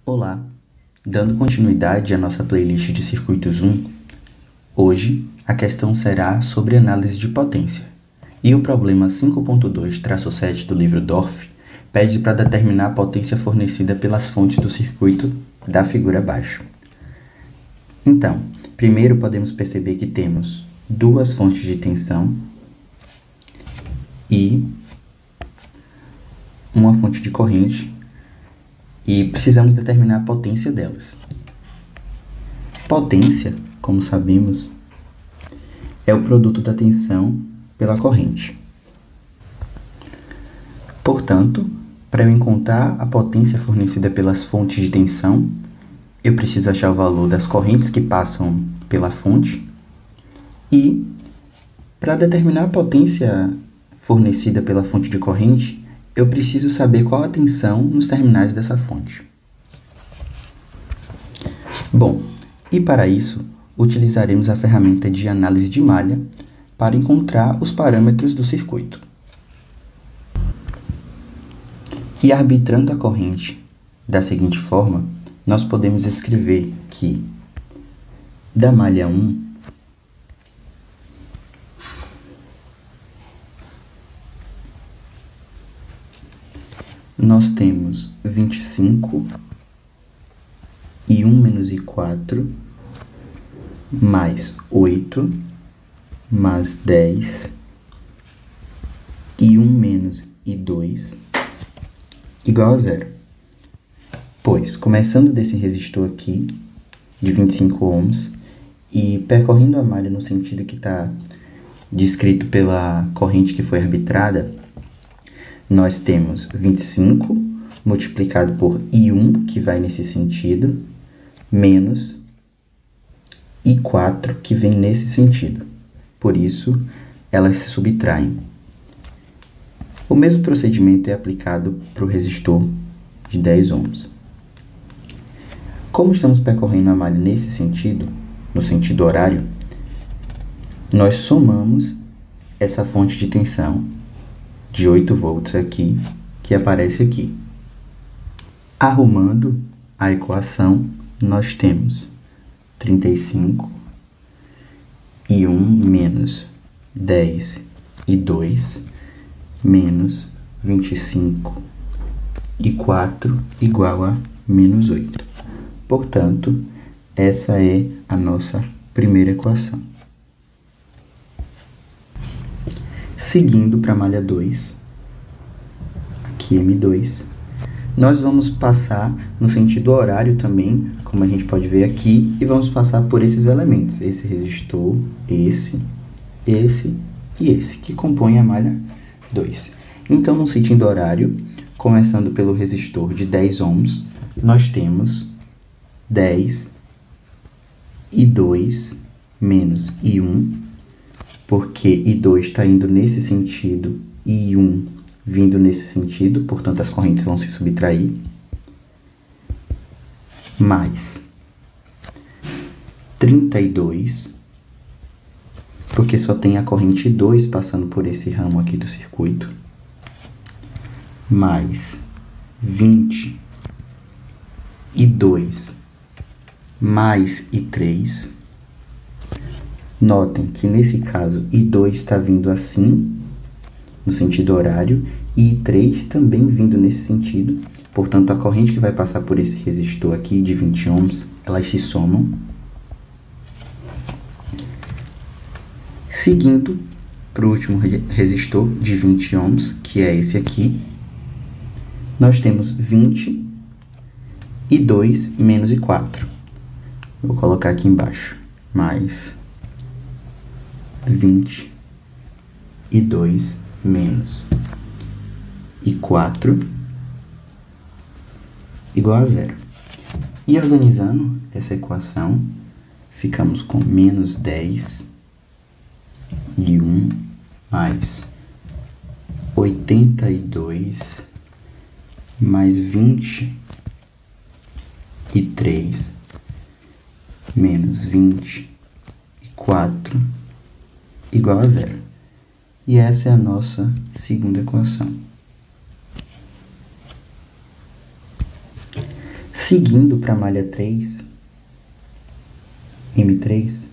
Olá, dando continuidade à nossa playlist de circuitos 1, hoje a questão será sobre análise de potência. E o problema 5.2-7 do livro Dorff pede para determinar a potência fornecida pelas fontes do circuito da figura abaixo. Então, primeiro podemos perceber que temos duas fontes de tensão e uma fonte de corrente e precisamos determinar a potência delas. Potência, como sabemos, é o produto da tensão pela corrente. Portanto, para eu encontrar a potência fornecida pelas fontes de tensão, eu preciso achar o valor das correntes que passam pela fonte e, para determinar a potência fornecida pela fonte de corrente, eu preciso saber qual a tensão nos terminais dessa fonte. Bom, e para isso, utilizaremos a ferramenta de análise de malha para encontrar os parâmetros do circuito. E arbitrando a corrente da seguinte forma, nós podemos escrever que da malha 1, nós temos 25 e 1 menos I4 mais 8 mais 10 e 1 menos I2 igual a 0. Pois, começando desse resistor aqui, de 25 ohms, e percorrendo a malha no sentido que está descrito pela corrente que foi arbitrada, nós temos 25 multiplicado por I1, que vai nesse sentido, menos I4, que vem nesse sentido. Por isso, elas se subtraem. O mesmo procedimento é aplicado para o resistor de 10 ohms. Como estamos percorrendo a malha nesse sentido, no sentido horário, nós somamos essa fonte de tensão de 8 volts aqui, que aparece aqui. Arrumando a equação, nós temos 35 e 1 menos 10 e 2 menos 25 e 4 igual a menos 8. Portanto, essa é a nossa primeira equação. Seguindo para a malha 2, aqui M2, nós vamos passar no sentido horário também, como a gente pode ver aqui, e vamos passar por esses elementos, esse resistor, esse e esse, que compõem a malha 2. Então, no sentido horário, começando pelo resistor de 10 ohms, nós temos 10 e 2 menos I1, porque I2 está indo nesse sentido e I1 vindo nesse sentido, portanto as correntes vão se subtrair, mais 32, porque só tem a corrente 2 passando por esse ramo aqui do circuito, mais 22 mais I3. Notem que nesse caso I2 está vindo assim, no sentido horário, e I3 também vindo nesse sentido. Portanto, a corrente que vai passar por esse resistor aqui de 20 ohms, elas se somam. Seguindo para o último resistor de 20 ohms, que é esse aqui, nós temos 20 e 2 menos I4. Vou colocar aqui embaixo, mais 20 e 2 menos I4 igual a 0. E organizando essa equação, ficamos com menos 10 e 1 mais 82 mais 23 menos 24 igual a 0. E essa é a nossa segunda equação. Seguindo para a malha 3, M3,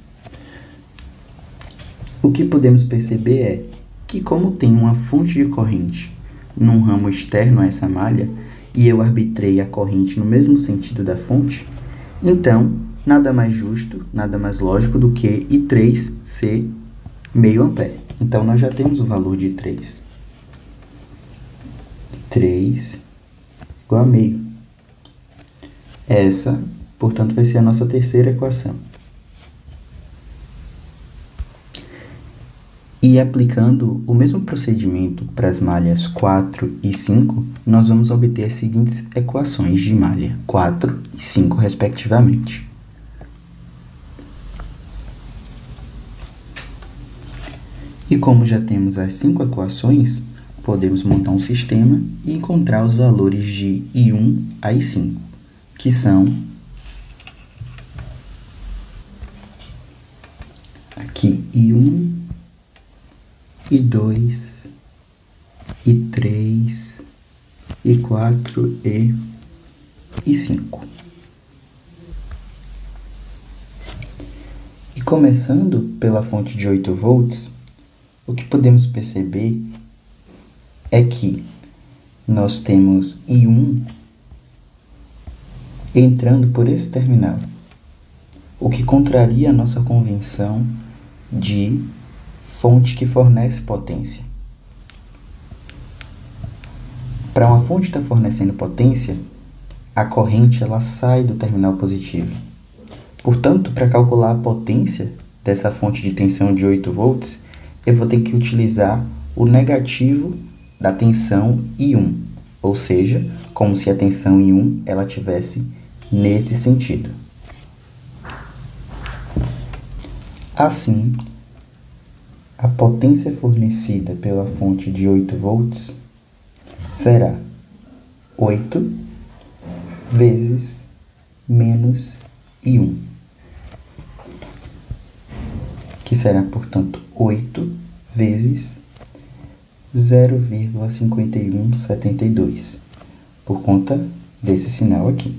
o que podemos perceber é que, como tem uma fonte de corrente num ramo externo a essa malha, e eu arbitrei a corrente no mesmo sentido da fonte, então nada mais justo, nada mais lógico do que I3 ser meio ampere. Então nós já temos o valor de I3. I3 igual a meio. Essa, portanto, vai ser a nossa terceira equação. E aplicando o mesmo procedimento para as malhas 4 e 5, nós vamos obter as seguintes equações de malha 4 e 5, respectivamente. E como já temos as 5 equações, podemos montar um sistema e encontrar os valores de I1 a I5, que são aqui I1, I2, I3, I4 e I5. E começando pela fonte de 8 volts, o que podemos perceber é que nós temos I1 entrando por esse terminal, o que contraria a nossa convenção de fonte que fornece potência. Para uma fonte estar fornecendo potência, a corrente ela sai do terminal positivo. Portanto, para calcular a potência dessa fonte de tensão de 8 volts, eu vou ter que utilizar o negativo da tensão I1, ou seja, como se a tensão I1 ela tivesse nesse sentido. Assim, a potência fornecida pela fonte de 8 volts será 8 vezes menos I1, que será, portanto, 8 vezes 0,5172, por conta desse sinal aqui.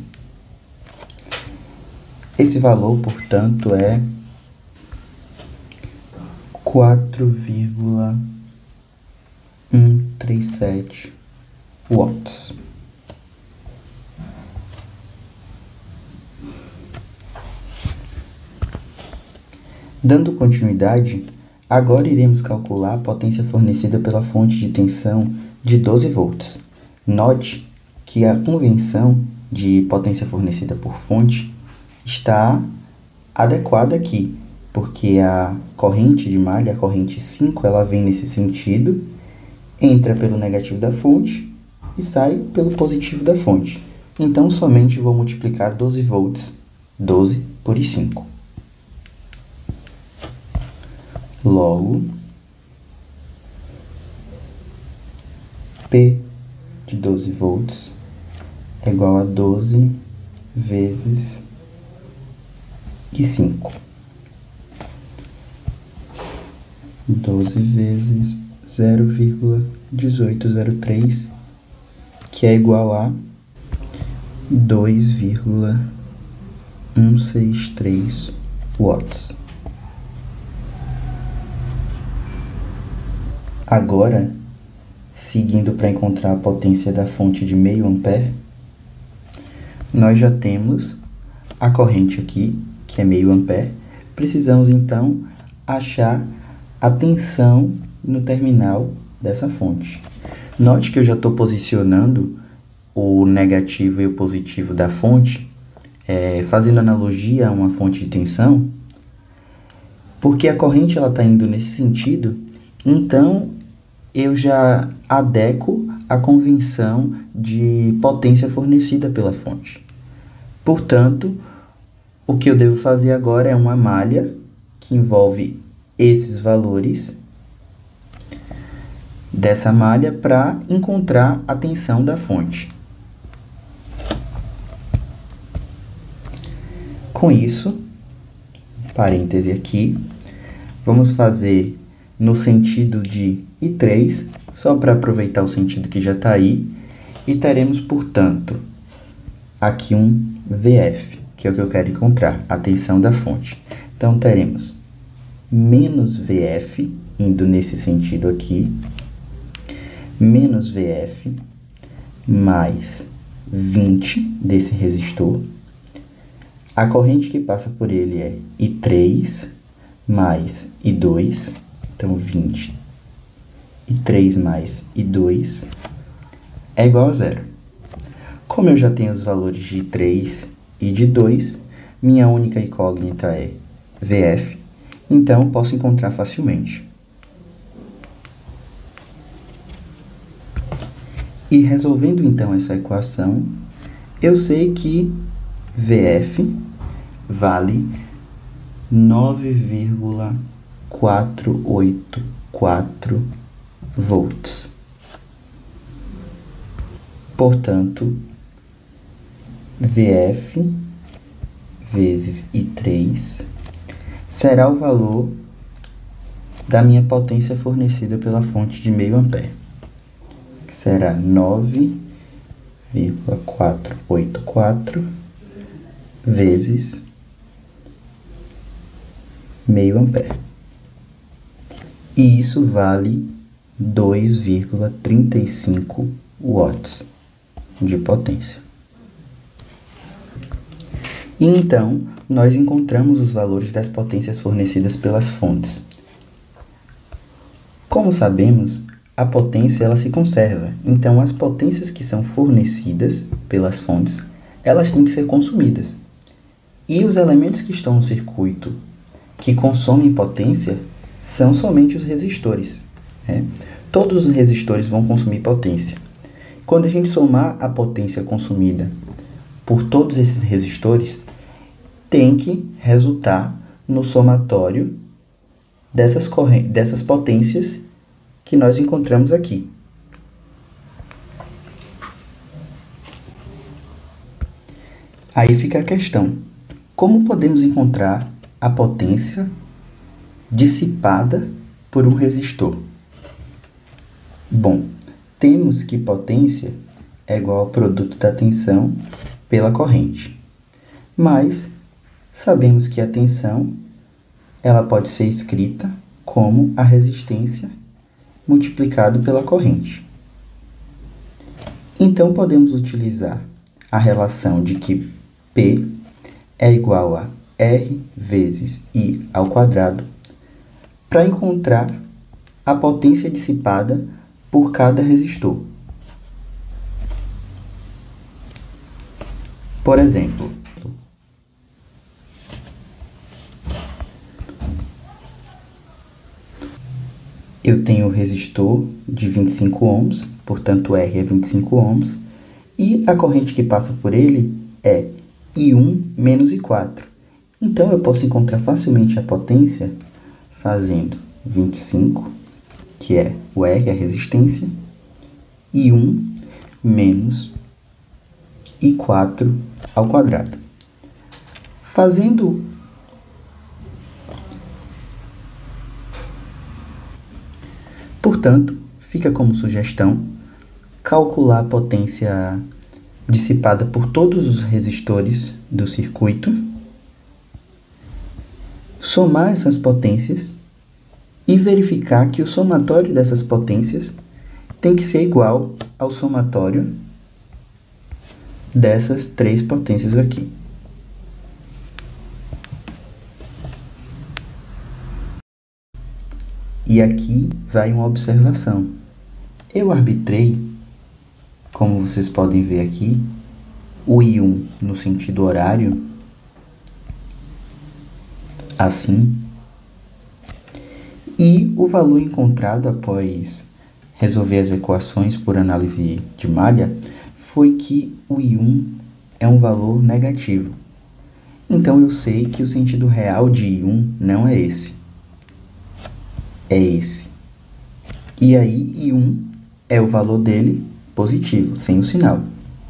Esse valor, portanto, é 4,137 watts. Dando continuidade, agora iremos calcular a potência fornecida pela fonte de tensão de 12 volts. Note que a convenção de potência fornecida por fonte está adequada aqui, porque a corrente de malha, a corrente 5, ela vem nesse sentido, entra pelo negativo da fonte e sai pelo positivo da fonte. Então, somente vou multiplicar 12 volts, 12 por I5. Logo, P de 12 volts é igual a 12 vezes I5. 12 vezes 0,1803, que é igual a 2,163 watts. Agora, seguindo para encontrar a potência da fonte de meio ampere, nós já temos a corrente aqui, que é meio ampere. Precisamos, então, achar a tensão no terminal dessa fonte. Note que eu já estou posicionando o negativo e o positivo da fonte, fazendo analogia a uma fonte de tensão, porque a corrente está indo nesse sentido, então eu já adequo a convenção de potência fornecida pela fonte. Portanto, o que eu devo fazer agora é uma malha que envolve esses valores dessa malha para encontrar a tensão da fonte. Com isso, parêntese aqui, vamos fazer no sentido de I3, só para aproveitar o sentido que já está aí, e teremos, portanto, aqui um VF, que é o que eu quero encontrar, a tensão da fonte. Então, teremos menos VF, indo nesse sentido aqui, menos VF, mais 20 desse resistor. A corrente que passa por ele é I3 mais I2, então 20. I3 mais I2 é igual a zero. Como eu já tenho os valores de I3 e de 2, minha única incógnita é VF, então posso encontrar facilmente. E resolvendo então essa equação, eu sei que VF vale 9,484 volts. Portanto, VF vezes I3 será o valor da minha potência fornecida pela fonte de meio ampere, que será 9,484 vezes meio ampere. E isso vale 2,35 watts de potência. E então, nós encontramos os valores das potências fornecidas pelas fontes. Como sabemos, a potência ela se conserva. Então, as potências que são fornecidas pelas fontes, elas têm que ser consumidas. E os elementos que estão no circuito que consomem potência são somente os resistores, né? Todos os resistores vão consumir potência. Quando a gente somar a potência consumida por todos esses resistores, tem que resultar no somatório dessas potências que nós encontramos aqui. Aí fica a questão: como podemos encontrar a potência dissipada por um resistor? Bom, temos que potência é igual ao produto da tensão pela corrente. Mas sabemos que a tensão ela pode ser escrita como a resistência multiplicado pela corrente. Então podemos utilizar a relação de que P é igual a R vezes I ao quadrado para encontrar a potência dissipada por cada resistor. Por exemplo, eu tenho o resistor de 25 ohms, portanto R é 25 ohms, e a corrente que passa por ele é I1 menos I4. Então eu posso encontrar facilmente a potência fazendo 25, que é o R, a resistência, I1 menos I4 ao quadrado. Portanto, fica como sugestão calcular a potência dissipada por todos os resistores do circuito, somar essas potências e verificar que o somatório dessas potências tem que ser igual ao somatório dessas três potências aqui. E aqui vai uma observação. Eu arbitrei, como vocês podem ver aqui, o I1 no sentido horário, assim, e o valor encontrado após resolver as equações por análise de malha foi que o I1 é um valor negativo. Então eu sei que o sentido real de I1 não é esse. É esse. E aí I1 é o valor dele positivo, sem o sinal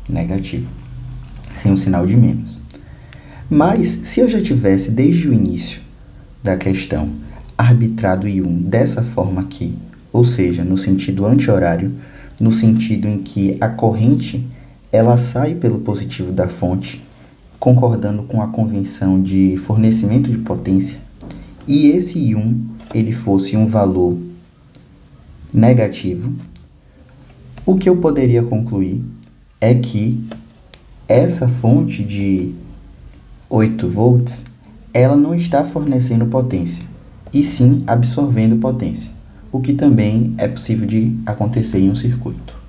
negativo, sem o sinal de menos. Mas se eu já tivesse desde o início da questão arbitrado I1 dessa forma aqui, ou seja, no sentido anti-horário, no sentido em que a corrente ela sai pelo positivo da fonte, concordando com a convenção de fornecimento de potência, e esse I1 ele fosse um valor negativo, o que eu poderia concluir é que essa fonte de 8 volts, ela não está fornecendo potência, e sim absorvendo potência, o que também é possível de acontecer em um circuito.